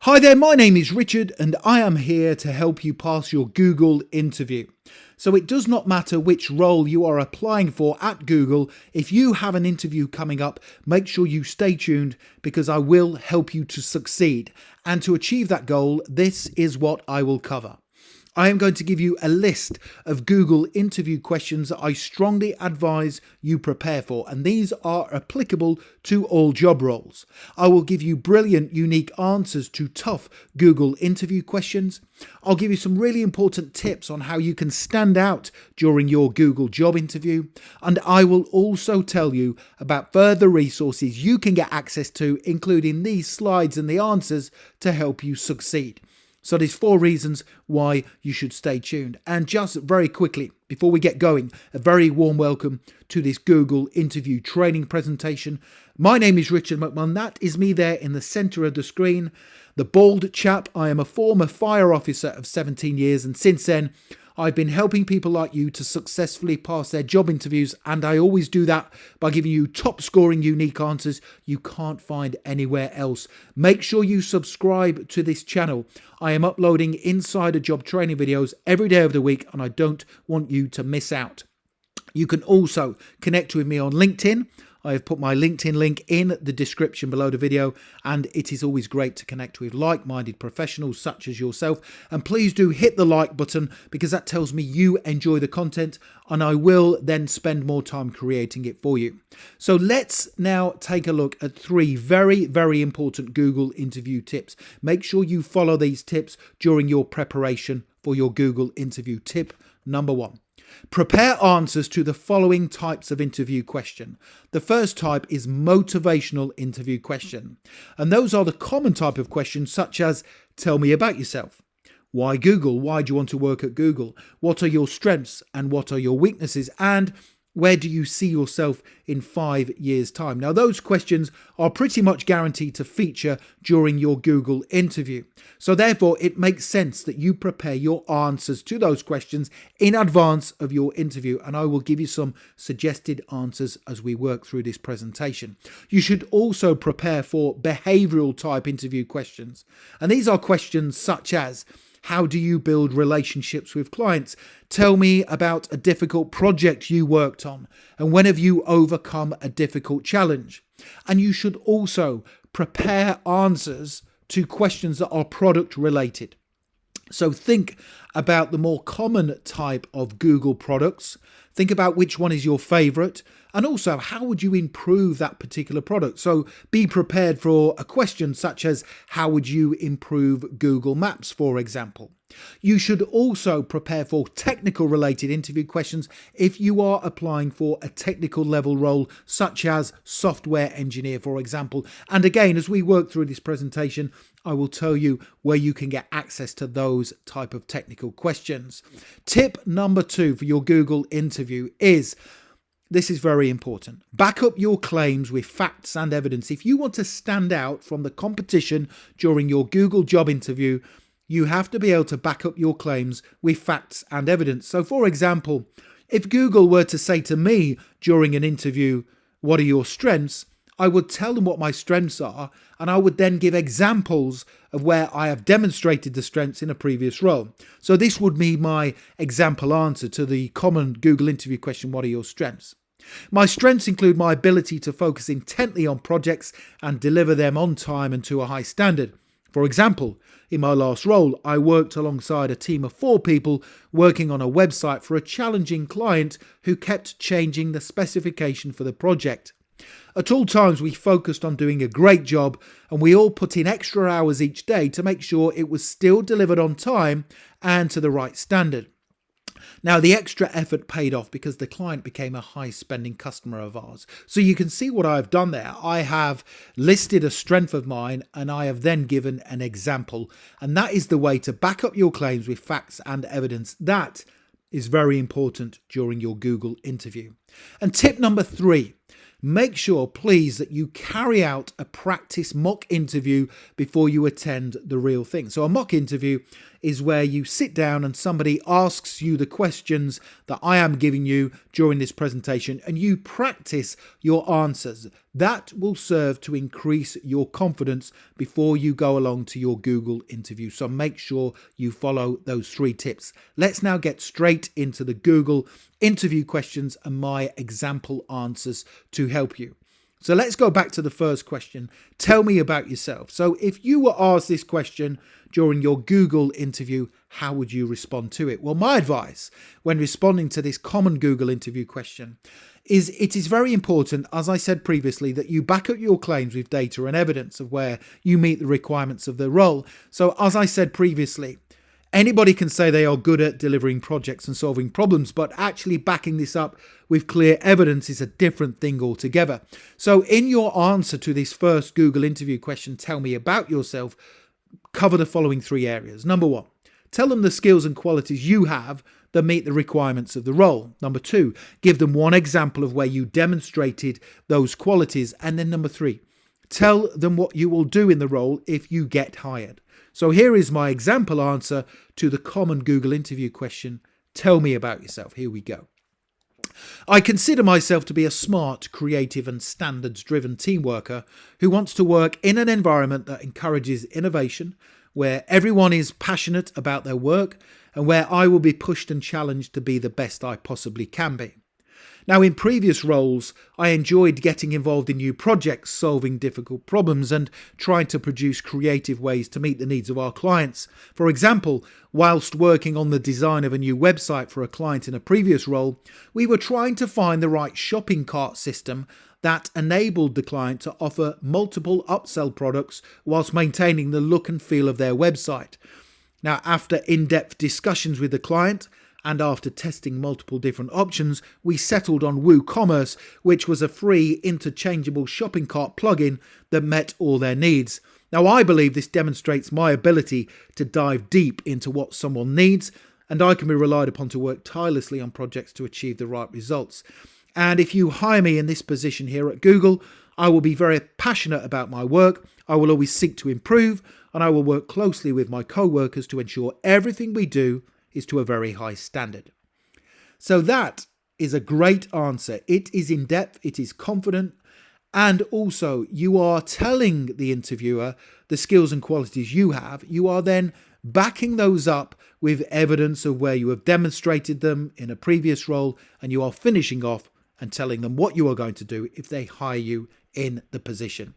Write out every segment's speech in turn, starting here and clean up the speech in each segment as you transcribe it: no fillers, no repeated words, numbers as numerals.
Hi there, my name is Richard and I am here to help you pass your Google interview. So it does not matter which role you are applying for at Google. If you have an interview coming up, make sure you stay tuned because I will help you to succeed. And to achieve that goal, this is what I will cover. I am going to give you a list of Google interview questions that I strongly advise you prepare for, and these are applicable to all job roles. I will give you brilliant, unique answers to tough Google interview questions. I'll give you some really important tips on how you can stand out during your Google job interview, and I will also tell you about further resources you can get access to, including these slides and the answers to help you succeed. So there's 4 reasons why you should stay tuned. And just very quickly, before we get going, a very warm welcome to this Google interview training presentation. My name is Richard McMunn. That is me there in the center of the screen. The bald chap. I am a former fire officer of 17 years, and since then I've been helping people like you to successfully pass their job interviews, and I always do that by giving you top scoring unique answers you can't find anywhere else. Make sure you subscribe to this channel. I am uploading insider job training videos every day of the week and I don't want you to miss out. You can also connect with me on LinkedIn. I have put my LinkedIn link in the description below the video, and it is always great to connect with like-minded professionals such as yourself. And please do hit the like button because that tells me you enjoy the content and I will then spend more time creating it for you. So let's now take a look at 3 very, very important Google interview tips. Make sure you follow these tips during your preparation for your Google interview. Tip number 1. Prepare answers to the following types of interview question. The first type is motivational interview question. And those are the common type of questions such as, tell me about yourself. Why Google? Why do you want to work at Google? What are your strengths and what are your weaknesses? And where do you see yourself in 5 years' time? Now, those questions are pretty much guaranteed to feature during your Google interview. So therefore, it makes sense that you prepare your answers to those questions in advance of your interview. And I will give you some suggested answers as we work through this presentation. You should also prepare for behavioral type interview questions. And these are questions such as, how do you build relationships with clients? Tell me about a difficult project you worked on, and when have you overcome a difficult challenge? And you should also prepare answers to questions that are product related. So think about the more common type of Google products. Think about which one is your favorite, and also how would you improve that particular product. So be prepared for a question such as, how would you improve Google Maps, for example. You should also prepare for technical related interview questions if you are applying for a technical level role such as software engineer, for example. And again, as we work through this presentation, I will tell you where you can get access to those type of technical questions. Tip number 2 for your Google interview is, this is very important. Back up your claims with facts and evidence. If you want to stand out from the competition during your Google job interview, you have to be able to back up your claims with facts and evidence. So for example, if Google were to say to me during an interview, what are your strengths? I would tell them what my strengths are, and I would then give examples of where I have demonstrated the strengths in a previous role. So this would be my example answer to the common Google interview question, what are your strengths? My strengths include my ability to focus intently on projects and deliver them on time and to a high standard. For example, in my last role, I worked alongside a team of 4 people working on a website for a challenging client who kept changing the specification for the project. At all times, we focused on doing a great job, and we all put in extra hours each day to make sure it was still delivered on time and to the right standard. Now, the extra effort paid off because the client became a high spending customer of ours. So you can see what I've done there. I have listed a strength of mine and I have then given an example. And that is the way to back up your claims with facts and evidence. That is very important during your Google interview. And tip number 3. Make sure, please, that you carry out a practice mock interview before you attend the real thing. So a mock interview is where you sit down and somebody asks you the questions that I am giving you during this presentation and you practice your answers. That will serve to increase your confidence before you go along to your Google interview. So make sure you follow those 3 tips. Let's now get straight into the Google interview questions and my example answers to help you. So let's go back to the first question. Tell me about yourself. So if you were asked this question during your Google interview, how would you respond to it? Well, my advice when responding to this common Google interview question is it is very important, as I said previously, that you back up your claims with data and evidence of where you meet the requirements of the role. So as I said previously, anybody can say they are good at delivering projects and solving problems, but actually backing this up with clear evidence is a different thing altogether. So in your answer to this first Google interview question, tell me about yourself, cover the following 3 areas. Number 1, tell them the skills and qualities you have that meet the requirements of the role. Number 2, give them one example of where you demonstrated those qualities. And then number 3, tell them what you will do in the role if you get hired. So here is my example answer to the common Google interview question. Tell me about yourself. Here we go. I consider myself to be a smart, creative and standards-driven team worker who wants to work in an environment that encourages innovation, where everyone is passionate about their work and where I will be pushed and challenged to be the best I possibly can be. Now, in previous roles, I enjoyed getting involved in new projects, solving difficult problems and trying to produce creative ways to meet the needs of our clients. For example, whilst working on the design of a new website for a client in a previous role, we were trying to find the right shopping cart system that enabled the client to offer multiple upsell products whilst maintaining the look and feel of their website. Now, after in-depth discussions with the client, and after testing multiple different options, we settled on WooCommerce, which was a free interchangeable shopping cart plugin that met all their needs. Now, I believe this demonstrates my ability to dive deep into what someone needs, and I can be relied upon to work tirelessly on projects to achieve the right results. And if you hire me in this position here at Google, I will be very passionate about my work. I will always seek to improve, and I will work closely with my co-workers to ensure everything we do is to a very high standard. So that is a great answer. It is in depth, it is confident, and also you are telling the interviewer the skills and qualities you have. You are then backing those up with evidence of where you have demonstrated them in a previous role, and you are finishing off and telling them what you are going to do if they hire you in the position.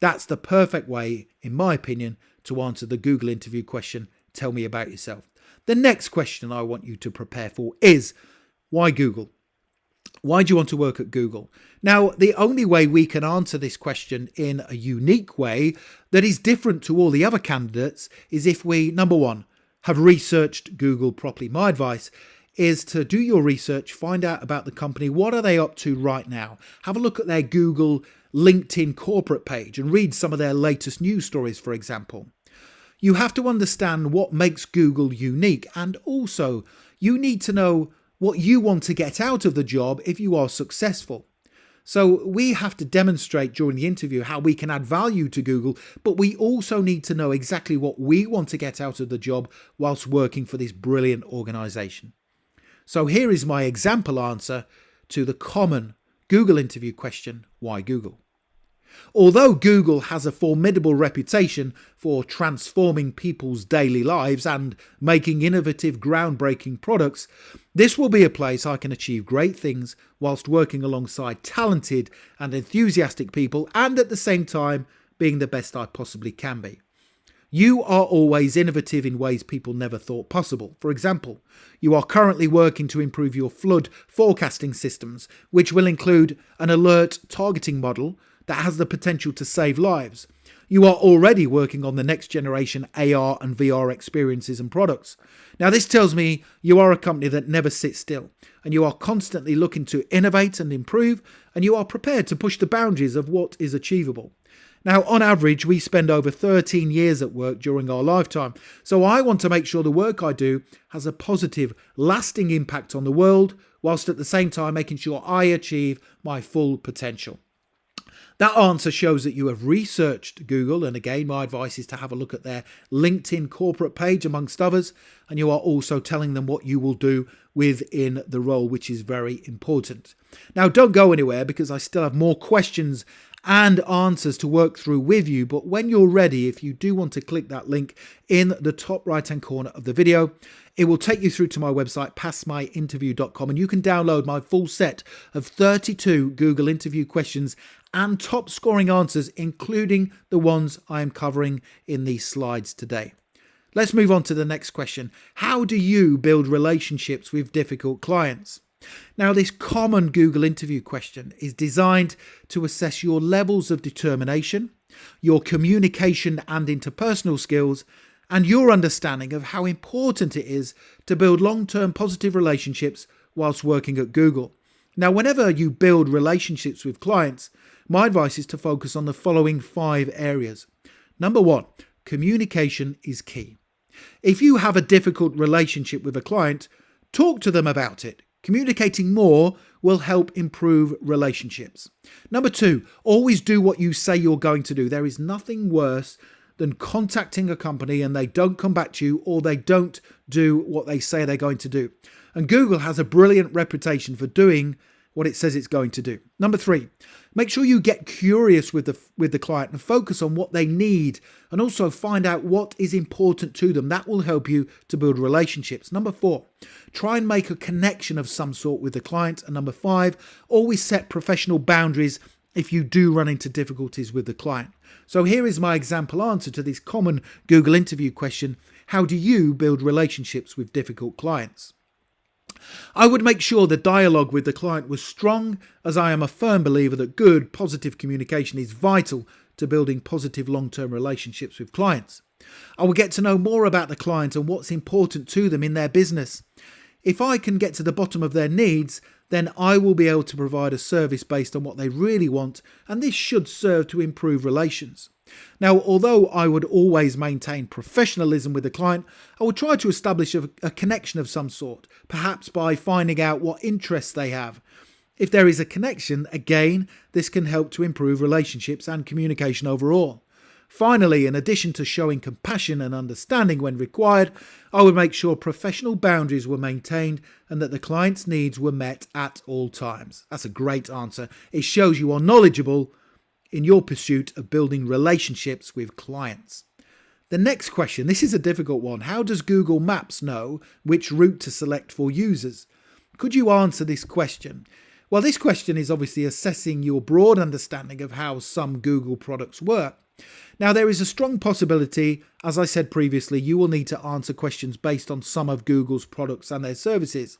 That's the perfect way, in my opinion, to answer the Google interview question, tell me about yourself. The next question I want you to prepare for is, why Google? Why do you want to work at Google? Now, the only way we can answer this question in a unique way that is different to all the other candidates is if we, number 1, have researched Google properly. My advice is to do your research, find out about the company. What are they up to right now? Have a look at their Google LinkedIn corporate page and read some of their latest news stories, for example. You have to understand what makes Google unique, and also you need to know what you want to get out of the job if you are successful. So we have to demonstrate during the interview how we can add value to Google, but we also need to know exactly what we want to get out of the job whilst working for this brilliant organization. So here is my example answer to the common Google interview question, why Google? Although Google has a formidable reputation for transforming people's daily lives and making innovative, groundbreaking products, this will be a place I can achieve great things whilst working alongside talented and enthusiastic people and at the same time being the best I possibly can be. You are always innovative in ways people never thought possible. For example, you are currently working to improve your flood forecasting systems, which will include an alert targeting model that has the potential to save lives. You are already working on the next generation AR and VR experiences and products. Now, this tells me you are a company that never sits still, and you are constantly looking to innovate and improve, and you are prepared to push the boundaries of what is achievable. Now, on average, we spend over 13 years at work during our lifetime, so I want to make sure the work I do has a positive, lasting impact on the world, whilst at the same time making sure I achieve my full potential. That answer shows that you have researched Google, and again, my advice is to have a look at their LinkedIn corporate page, amongst others, and you are also telling them what you will do within the role, which is very important. Now, don't go anywhere because I still have more questions and answers to work through with you, but when you're ready, if you do want to click that link in the top right hand corner of the video, it will take you through to my website, passmyinterview.com, and you can download my full set of 32 Google interview questions and top scoring answers, including the ones I am covering in these slides today. Let's move on to the next question. How do you build relationships with difficult clients? Now, this common Google interview question is designed to assess your levels of determination, your communication and interpersonal skills, and your understanding of how important it is to build long-term positive relationships whilst working at Google. Now, whenever you build relationships with clients, my advice is to focus on the following 5 areas. Number 1, communication is key. If you have a difficult relationship with a client, talk to them about it. Communicating more will help improve relationships. Number 2, always do what you say you're going to do. There is nothing worse than contacting a company and they don't come back to you, or they don't do what they say they're going to do. And Google has a brilliant reputation for doing what it says it's going to do. Number 3, make sure you get curious with the client and focus on what they need, and also find out what is important to them. That will help you to build relationships. Number 4, try and make a connection of some sort with the client. And number 5, always set professional boundaries if you do run into difficulties with the client. So here is my example answer to this common Google interview question. How do you build relationships with difficult clients? I would make sure the dialogue with the client was strong, as I am a firm believer that good, positive communication is vital to building positive long-term relationships with clients. I will get to know more about the client and what's important to them in their business. If I can get to the bottom of their needs, then I will be able to provide a service based on what they really want, and this should serve to improve relations. Now, although I would always maintain professionalism with the client, I would try to establish a connection of some sort, perhaps by finding out what interests they have. If there is a connection, again, this can help to improve relationships and communication overall. Finally, in addition to showing compassion and understanding when required, I would make sure professional boundaries were maintained and that the client's needs were met at all times. That's a great answer. It shows you are knowledgeable in your pursuit of building relationships with clients. The next question, this is a difficult one. How does Google Maps know which route to select for users? Could you answer this question? Well, this question is obviously assessing your broad understanding of how some Google products work. Now, there is a strong possibility, as I said previously, you will need to answer questions based on some of Google's products and their services.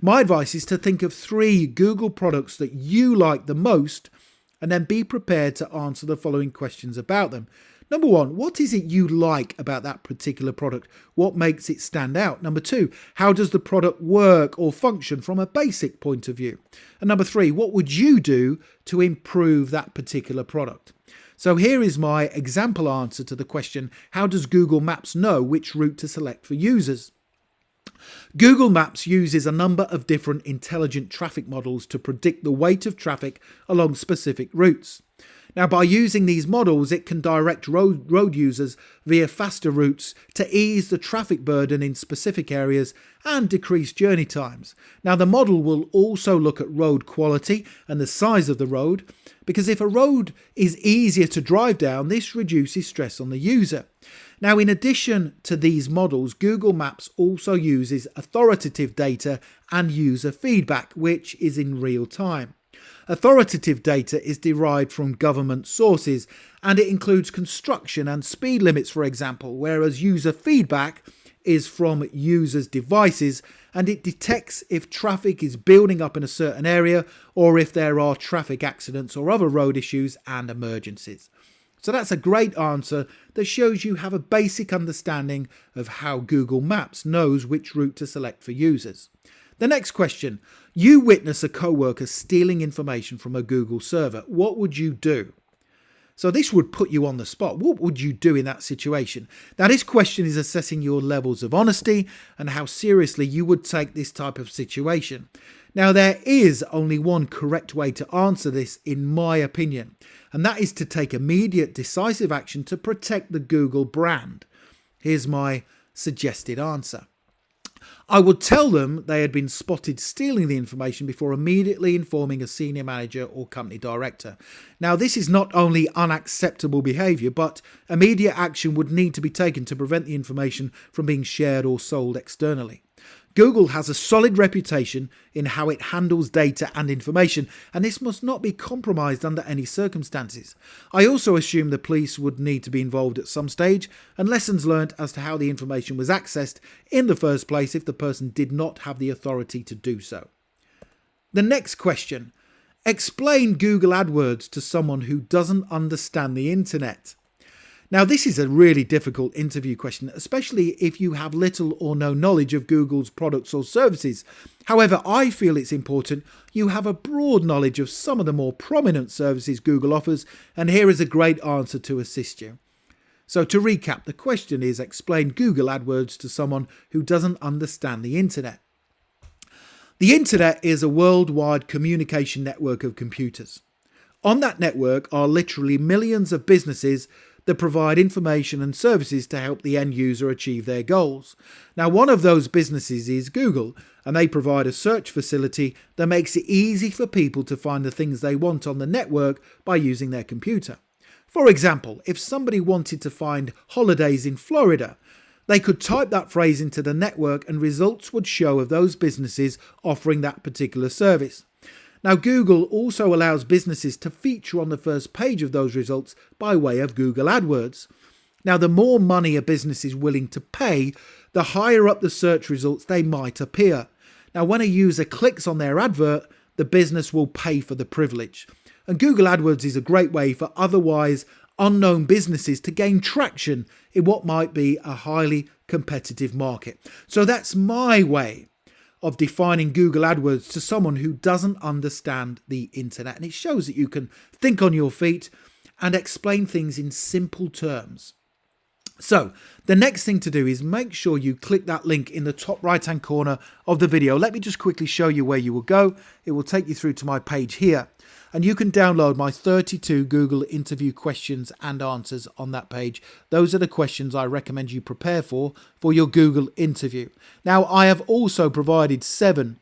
My advice is to think of 3 Google products that you like the most, and then be prepared to answer the following questions about them. Number 1, what is it you like about that particular product? What makes it stand out? Number 2, how does the product work or function from a basic point of view? And number 3, what would you do to improve that particular product? So here is my example answer to the question, how does Google Maps know which route to select for users? Google Maps uses a number of different intelligent traffic models to predict the weight of traffic along specific routes. Now, by using these models, it can direct road users via faster routes to ease the traffic burden in specific areas and decrease journey times. Now, the model will also look at road quality and the size of the road, because if a road is easier to drive down, this reduces stress on the user. Now, in addition to these models, Google Maps also uses authoritative data and user feedback, which is in real time. Authoritative data is derived from government sources, and it includes construction and speed limits, for example, whereas user feedback is from users' devices, and it detects if traffic is building up in a certain area or if there are traffic accidents or other road issues and emergencies. So that's a great answer that shows you have a basic understanding of how Google Maps knows which route to select for users. The next question, you witness a coworker stealing information from a Google server. What would you do? So this would put you on the spot. What would you do in that situation? Now, this question is assessing your levels of honesty and how seriously you would take this type of situation. Now, there is only one correct way to answer this, in my opinion, and that is to take immediate, decisive action to protect the Google brand. Here's my suggested answer. I would tell them they had been spotted stealing the information before immediately informing a senior manager or company director. Now, this is not only unacceptable behaviour, but immediate action would need to be taken to prevent the information from being shared or sold externally. Google has a solid reputation in how it handles data and information, and this must not be compromised under any circumstances. I also assume the police would need to be involved at some stage, and lessons learnt as to how the information was accessed in the first place if the person did not have the authority to do so. The next question. Explain Google AdWords to someone who doesn't understand the internet. Now, this is a really difficult interview question, especially if you have little or no knowledge of Google's products or services. However, I feel it's important you have a broad knowledge of some of the more prominent services Google offers, and here is a great answer to assist you. So to recap, the question is explain Google AdWords to someone who doesn't understand the internet. The internet is a worldwide communication network of computers. On that network are literally millions of businesses that provide information and services to help the end user achieve their goals. Now, one of those businesses is Google, and they provide a search facility that makes it easy for people to find the things they want on the network by using their computer. For example, if somebody wanted to find holidays in Florida, they could type that phrase into the network and results would show of those businesses offering that particular service. Now, Google also allows businesses to feature on the first page of those results by way of Google AdWords. Now, the more money a business is willing to pay, the higher up the search results they might appear. Now, when a user clicks on their advert, the business will pay for the privilege. And Google AdWords is a great way for otherwise unknown businesses to gain traction in what might be a highly competitive market. So that's my way of defining Google AdWords to someone who doesn't understand the internet. And it shows that you can think on your feet and explain things in simple terms. So the next thing to do is make sure you click that link in the top right hand corner of the video. Let me just quickly show you where you will go. It will take you through to my page here. And you can download my 32 Google interview questions and answers on that page. Those are the questions I recommend you prepare for your Google interview. Now, I have also provided 7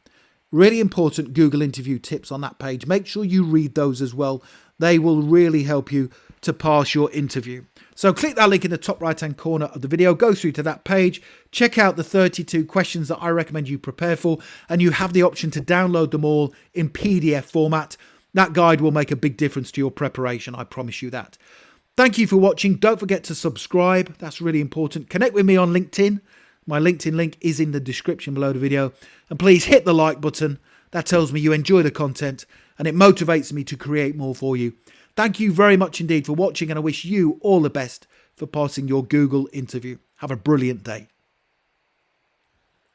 really important Google interview tips on that page. Make sure you read those as well. They will really help you to pass your interview. So click that link in the top right hand corner of the video, go through to that page, check out the 32 questions that I recommend you prepare for, and you have the option to download them all in PDF format. That guide will make a big difference to your preparation, I promise you that. Thank you for watching. Don't forget to subscribe. That's really important. Connect with me on LinkedIn. My LinkedIn link is in the description below the video. And please hit the like button. That tells me you enjoy the content and it motivates me to create more for you. Thank you very much indeed for watching, and I wish you all the best for passing your Google interview. Have a brilliant day.